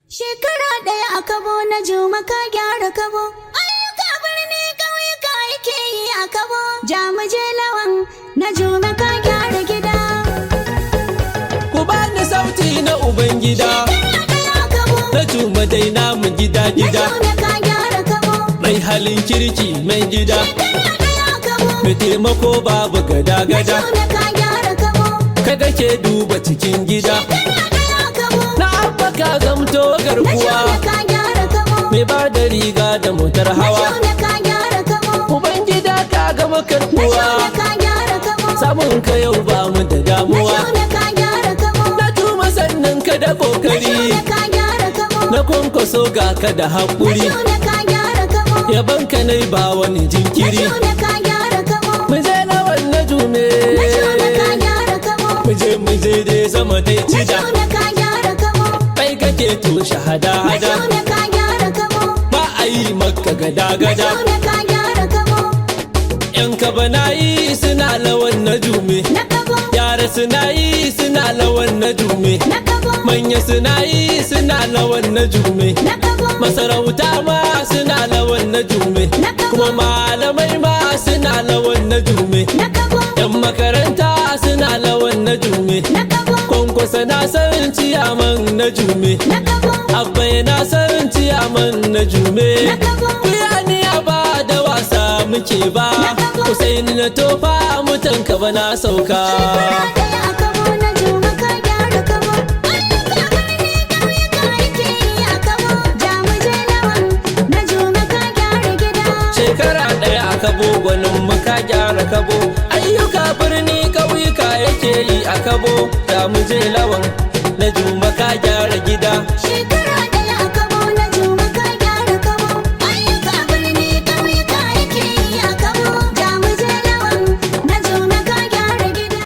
Shekara ɗaya a Kabo na Juma ka gyara Kabo. Ayyuka birni ƙauyuka yake yi a Kabo. Jamuje lawan na Juma ka gyara gida. Ku bani sauti na Ubangida. Shekara ɗaya a Kabo. Na Juma dai namu gida Na gida. Juma ka gyara Kabo. Mai halin kirki mai gida. Shekara ɗaya a Kabo. Mai taimako babu gada Na gada. Juma ka gyara Kabo. Kada ke duba cikin gida. Shekara ɗaya a Kabo. Na abba ka zamto Na garkuwa. Juma ka gyara Kabo. Mai ba da riga da motar Na hawa. Juma ka gyara Kabo. Ubangida ka gama Na karkuwa. Juma ka gyara Kabo. Samun ka yau ba mu da Na damuwa. Juma ka gyara Kabo. Na Juma sannan ka da Na kokari. Juma ka gyara Kabo. Na kwankwaso ga ka da Na haƙuri. Juma ka gyara Kabo. Yaban ka nai ba wani Na jinkiri. Juma ka gyara Kabo. Mu je lawan na Jume. Na Juma ka gyara Kabo. Mu je dai sama dai Na cida. Juma ka gyara Kabo. Kai kake tushe Na hada-hada. Juma ka gyara Kabo. Ba a yi maka Na gada-gada. Juma ka gyara Kabo. Yan kaba na yi suna lawan na Jume. Na Kabo. Yara suna yi suna lawan na Jume. Na Kabo. Manya suna yi suna lawan na Jume. Na Kabo. Masarauta ma suna lawan na Jume. Na Kabo. Kuma malamai ma suna lawan na Jume. Na Kabo. Yan makaranta suna lawan na Jume. Na Kabo. Kwankwasa na san ciyaman na Jume. Na Kabo. Abba yana san ciyaman na Jume. Na Kabo. Kuyaniya ba da wasa muke ba. Kabo. Usaini na tofa mutan ka ba na sauka. Shekara ɗaya a Kabo na Juma ka gyara Kabo. Ayyuka birni ƙauyuka yake yi a Kabo. Jamuje lawan na Juma ka gyara gida. Shekara ɗaya a Kabo gwanin mu ka gyara Kabo. Ayyuka birni ƙauyuka yake yi a Kabo. Da mu je lawan na Jume.